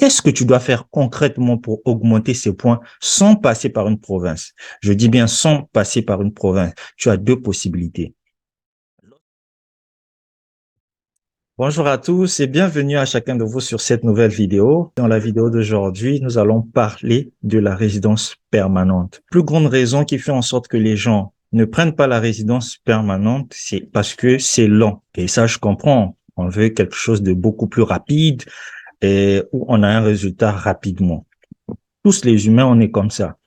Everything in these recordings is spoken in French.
Qu'est-ce que tu dois faire concrètement pour augmenter ces points sans passer par une province? Je dis bien sans passer par une province. Tu as deux possibilités. Bonjour à tous et bienvenue à chacun de vous sur cette nouvelle vidéo. Dans la vidéo d'aujourd'hui, nous allons parler de la résidence permanente. Plus grande raison qui fait en sorte que les gens ne prennent pas la résidence permanente, c'est parce que c'est lent. Et ça, je comprends. On veut quelque chose de beaucoup plus rapide et où on a un résultat rapidement. Tous les humains, on est comme ça.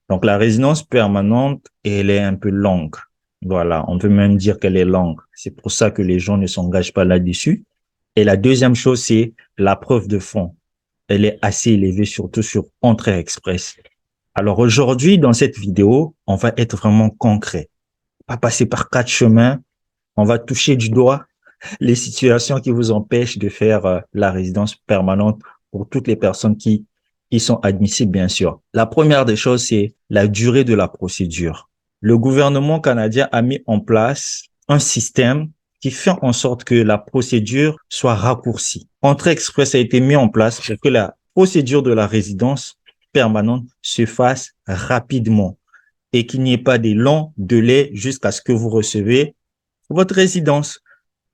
Donc, la résidence permanente, elle est un peu longue. Voilà, on peut même dire qu'elle est longue. C'est pour ça que les gens ne s'engagent pas là-dessus. Et la deuxième chose, c'est la preuve de fond. Elle est assez élevée, surtout sur Entrée Express. Alors aujourd'hui, dans cette vidéo, on va être vraiment concret. Pas passer par quatre chemins. On va toucher du doigt les situations qui vous empêchent de faire la résidence permanente pour toutes les personnes qui y sont admissibles, bien sûr. La première des choses, c'est la durée de la procédure. Le gouvernement canadien a mis en place un système qui fait en sorte que la procédure soit raccourcie. Entrée Express a été mis en place pour que la procédure de la résidence permanente se fasse rapidement et qu'il n'y ait pas des longs délais jusqu'à ce que vous recevez votre résidence.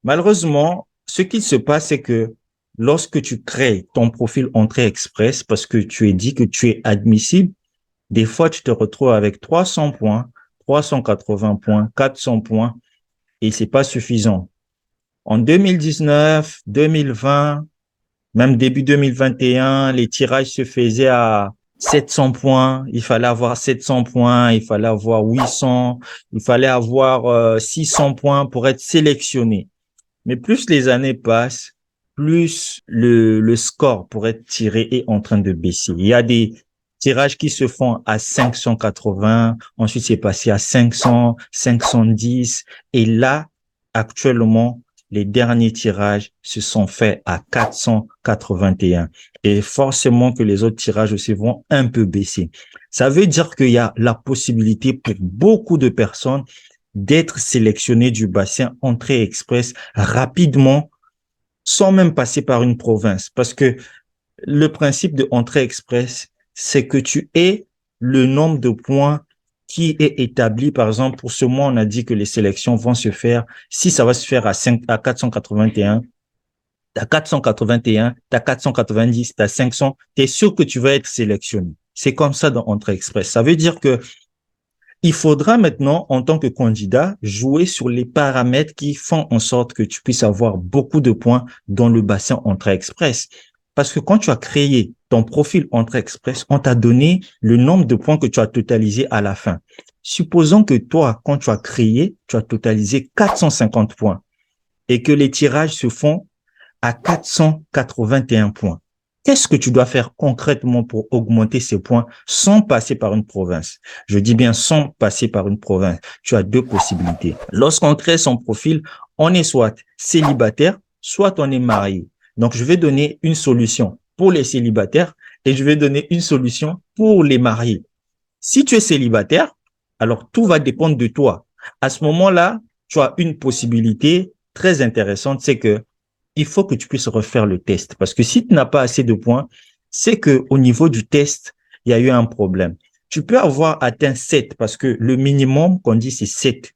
Malheureusement, ce qui se passe, c'est que lorsque tu crées ton profil Entrée Express, parce que tu es dit que tu es admissible, des fois, tu te retrouves avec 300 points, 380 points, 400 points, et c'est pas suffisant. En 2019, 2020, même début 2021, les tirages se faisaient à 700 points. Il fallait avoir 700 points, il fallait avoir 800, il fallait avoir 600 points pour être sélectionné. Mais plus les années passent, plus le score pour être tiré est en train de baisser. Il y a des tirages qui se font à 580, ensuite c'est passé à 500, 510, et là, actuellement, les derniers tirages se sont faits à 481. Et forcément que les autres tirages aussi vont un peu baisser. Ça veut dire qu'il y a la possibilité pour beaucoup de personnes d'être sélectionné du bassin Entrée Express rapidement sans même passer par une province. Parce que le principe de Entrée Express, c'est que tu aies le nombre de points qui est établi. Par exemple, pour ce mois, on a dit que les sélections vont se faire, si ça va se faire à 481, t'as 481, t'as 490, t'as 500, t'es sûr que tu vas être sélectionné. C'est comme ça dans Entrée Express. Ça veut dire que il faudra maintenant, en tant que candidat, jouer sur les paramètres qui font en sorte que tu puisses avoir beaucoup de points dans le bassin Entrée Express. Parce que quand tu as créé ton profil Entrée Express, on t'a donné le nombre de points que tu as totalisé à la fin. Supposons que toi, quand tu as créé, tu as totalisé 450 points et que les tirages se font à 481 points. Qu'est-ce que tu dois faire concrètement pour augmenter ces points sans passer par une province? Je dis bien sans passer par une province. Tu as deux possibilités. Lorsqu'on crée son profil, on est soit célibataire, soit on est marié. Donc, je vais donner une solution pour les célibataires et je vais donner une solution pour les mariés. Si tu es célibataire, alors tout va dépendre de toi. À ce moment-là, tu as une possibilité très intéressante, c'est que il faut que tu puisses refaire le test. Parce que si tu n'as pas assez de points, c'est que au niveau du test, il y a eu un problème. Tu peux avoir atteint 7 parce que le minimum qu'on dit, c'est 7.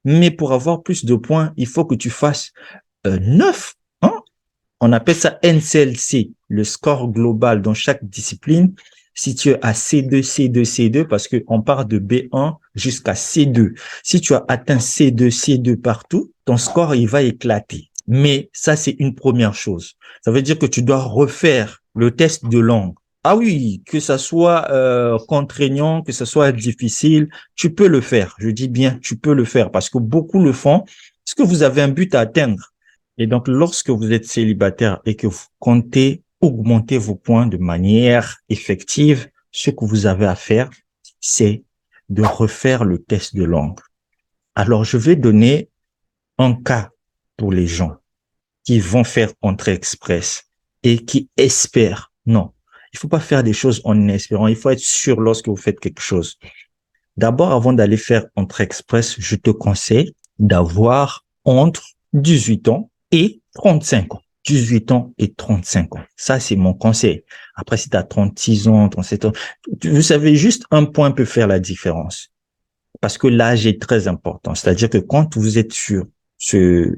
Mais pour avoir plus de points, il faut que tu fasses 9. Hein? On appelle ça NCLC, le score global dans chaque discipline. Si tu es à C2, C2, C2, parce qu'on part de B1 jusqu'à C2. Si tu as atteint C2, C2 partout, ton score, il va éclater. Mais ça, c'est une première chose. Ça veut dire que tu dois refaire le test de langue. Ah oui, que ça soit contraignant, que ça soit difficile, tu peux le faire. Je dis bien, tu peux le faire parce que beaucoup le font. Parce que vous avez un but à atteindre. Et donc, lorsque vous êtes célibataire et que vous comptez augmenter vos points de manière effective, ce que vous avez à faire, c'est de refaire le test de langue. Alors, je vais donner un cas pour les gens qui vont faire Entrée Express et qui espèrent. Non, il faut pas faire des choses en espérant. Il faut être sûr lorsque vous faites quelque chose. D'abord, avant d'aller faire Entrée Express, je te conseille d'avoir entre 18 ans et 35 ans. 18 ans et 35 ans. Ça, c'est mon conseil. Après, si tu as 36 ans, 37 ans, vous savez, juste un point peut faire la différence. Parce que l'âge est très important. C'est-à-dire que quand vous êtes sur ce,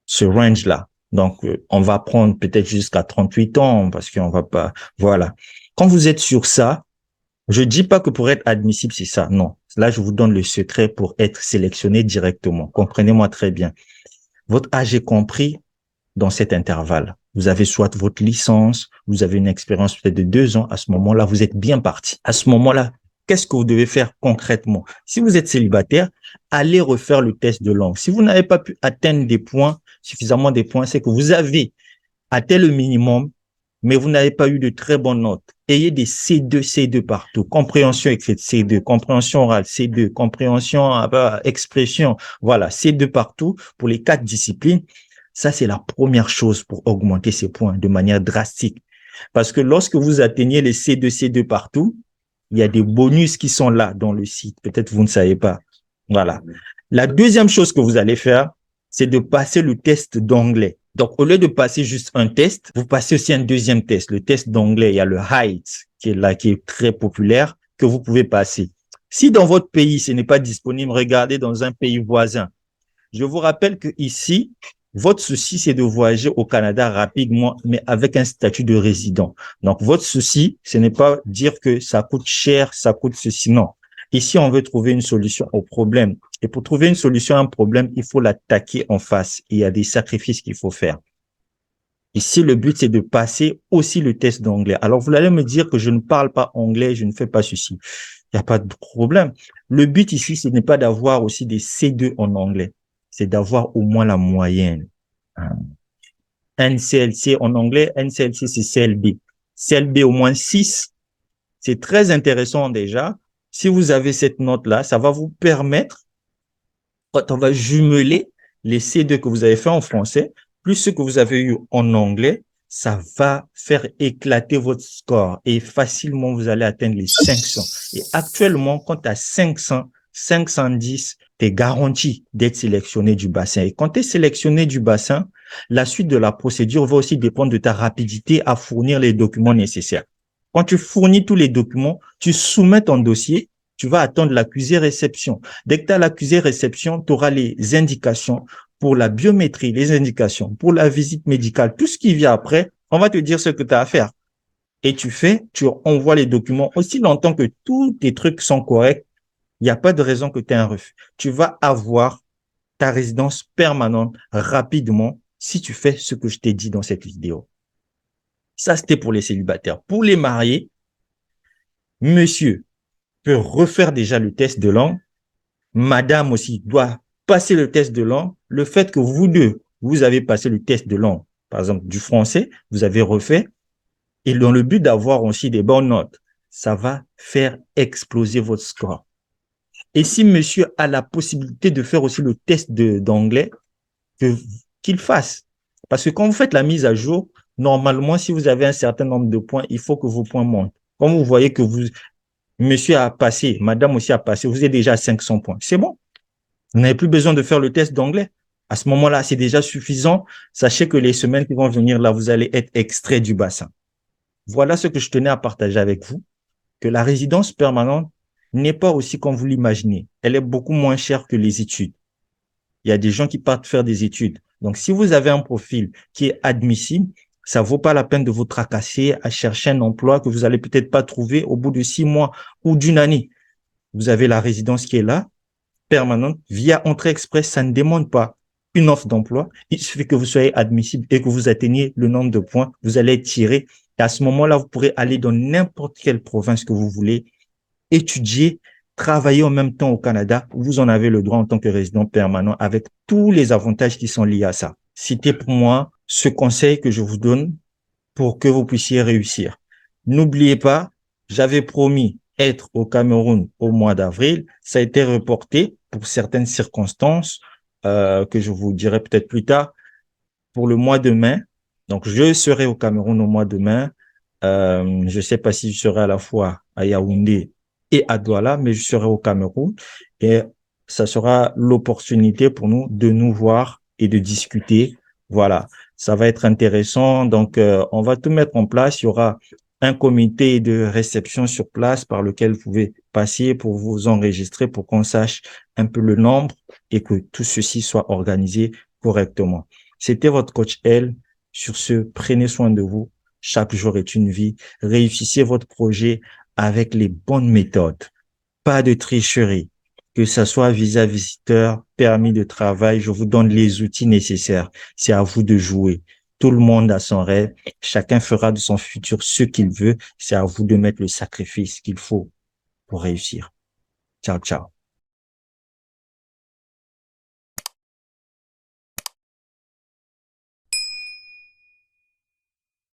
ce range-là, donc on va prendre peut-être jusqu'à 38 ans parce qu'on va pas, voilà. Quand vous êtes sur ça, je dis pas que pour être admissible, c'est ça. Non. Là, je vous donne le secret pour être sélectionné directement. Comprenez-moi très bien. Votre âge est compris dans cet intervalle. Vous avez soit votre licence, vous avez une expérience peut-être de 2 ans. À ce moment-là, vous êtes bien parti. À ce moment-là, qu'est-ce que vous devez faire concrètement? Si vous êtes célibataire, allez refaire le test de langue. Si vous n'avez pas pu atteindre des points, suffisamment des points, c'est que vous avez atteint le minimum, mais vous n'avez pas eu de très bonnes notes. Ayez des C2, C2 partout. Compréhension écrite, C2. Compréhension orale, C2. Compréhension, expression, voilà, C2 partout pour les 4 disciplines. Ça, c'est la première chose pour augmenter ces points de manière drastique. Parce que lorsque vous atteignez les C2, C2 partout, il y a des bonus qui sont là dans le site. Peut-être vous ne savez pas. Voilà. La deuxième chose que vous allez faire, c'est de passer le test d'anglais. Donc, au lieu de passer juste un test, vous passez aussi un deuxième test. Le test d'anglais, il y a le HEIT qui est là, qui est très populaire, que vous pouvez passer. Si dans votre pays, ce n'est pas disponible, regardez dans un pays voisin. Je vous rappelle que ici, votre souci, c'est de voyager au Canada rapidement, mais avec un statut de résident. Donc, votre souci, ce n'est pas dire que ça coûte cher, ça coûte ceci. Non. Ici, on veut trouver une solution au problème. Et pour trouver une solution à un problème, il faut l'attaquer en face. Il y a des sacrifices qu'il faut faire. Ici, le but, c'est de passer aussi le test d'anglais. Alors, vous allez me dire que je ne parle pas anglais, je ne fais pas ceci. Il n'y a pas de problème. Le but ici, ce n'est pas d'avoir aussi des C2 en anglais. C'est d'avoir au moins la moyenne. NCLC en anglais, NCLC, c'est CLB. CLB au moins 6. C'est très intéressant déjà. Si vous avez cette note-là, ça va vous permettre, quand on va jumeler les C2 que vous avez fait en français, plus ce que vous avez eu en anglais, ça va faire éclater votre score et facilement vous allez atteindre les 500. Et actuellement, quand tu as 500, 510, tu es garanti d'être sélectionné du bassin. Et quand tu es sélectionné du bassin, la suite de la procédure va aussi dépendre de ta rapidité à fournir les documents nécessaires. Quand tu fournis tous les documents, tu soumets ton dossier, tu vas attendre l'accusé réception. Dès que tu as l'accusé réception, tu auras les indications pour la biométrie, les indications pour la visite médicale, tout ce qui vient après, on va te dire ce que tu as à faire. Et tu envoies les documents aussi longtemps que tous tes trucs sont corrects. Il n'y a pas de raison que tu aies un refus. Tu vas avoir ta résidence permanente rapidement si tu fais ce que je t'ai dit dans cette vidéo. Ça, c'était pour les célibataires. Pour les mariés, monsieur peut refaire déjà le test de langue. Madame aussi doit passer le test de langue. Le fait que vous deux, vous avez passé le test de langue, par exemple du français, vous avez refait, et dans le but d'avoir aussi des bonnes notes, ça va faire exploser votre score. Et si monsieur a la possibilité de faire aussi le test d'anglais, qu'il fasse. Parce que quand vous faites la mise à jour, normalement, si vous avez un certain nombre de points, il faut que vos points montent. Quand vous voyez que monsieur a passé, madame aussi a passé, vous êtes déjà à 500 points. C'est bon. Vous n'avez plus besoin de faire le test d'anglais. À ce moment-là, c'est déjà suffisant. Sachez que les semaines qui vont venir, là, vous allez être extrait du bassin. Voilà ce que je tenais à partager avec vous, que la résidence permanente n'est pas aussi comme vous l'imaginez. Elle est beaucoup moins chère que les études. Il y a des gens qui partent faire des études. Donc, si vous avez un profil qui est admissible, ça vaut pas la peine de vous tracasser à chercher un emploi que vous allez peut-être pas trouver au bout de 6 mois ou d'une année. Vous avez la résidence qui est là, permanente, via Entrée Express, ça ne demande pas une offre d'emploi. Il suffit que vous soyez admissible et que vous atteigniez le nombre de points. Vous allez être tiré. Et à ce moment-là, vous pourrez aller dans n'importe quelle province que vous voulez, étudier, travailler en même temps au Canada. Vous en avez le droit en tant que résident permanent avec tous les avantages qui sont liés à ça. C'était pour moi ce conseil que je vous donne pour que vous puissiez réussir. N'oubliez pas, j'avais promis être au Cameroun au mois d'avril. Ça a été reporté pour certaines circonstances que je vous dirai peut-être plus tard pour le mois de mai. Donc, je serai au Cameroun au mois de mai. Je ne sais pas si je serai à la fois à Yaoundé et à Douala, mais je serai au Cameroun et ça sera l'opportunité pour nous de nous voir et de discuter Voilà, ça va être intéressant. Donc, on va tout mettre en place. Il y aura un comité de réception sur place par lequel vous pouvez passer pour vous enregistrer, pour qu'on sache un peu le nombre et que tout ceci soit organisé correctement. C'était votre coach L. Sur ce, prenez soin de vous. Chaque jour est une vie. Réussissez votre projet avec les bonnes méthodes. Pas de tricherie. Que ce soit visa visiteur, permis de travail, je vous donne les outils nécessaires. C'est à vous de jouer. Tout le monde a son rêve. Chacun fera de son futur ce qu'il veut. C'est à vous de mettre le sacrifice qu'il faut pour réussir. Ciao, ciao.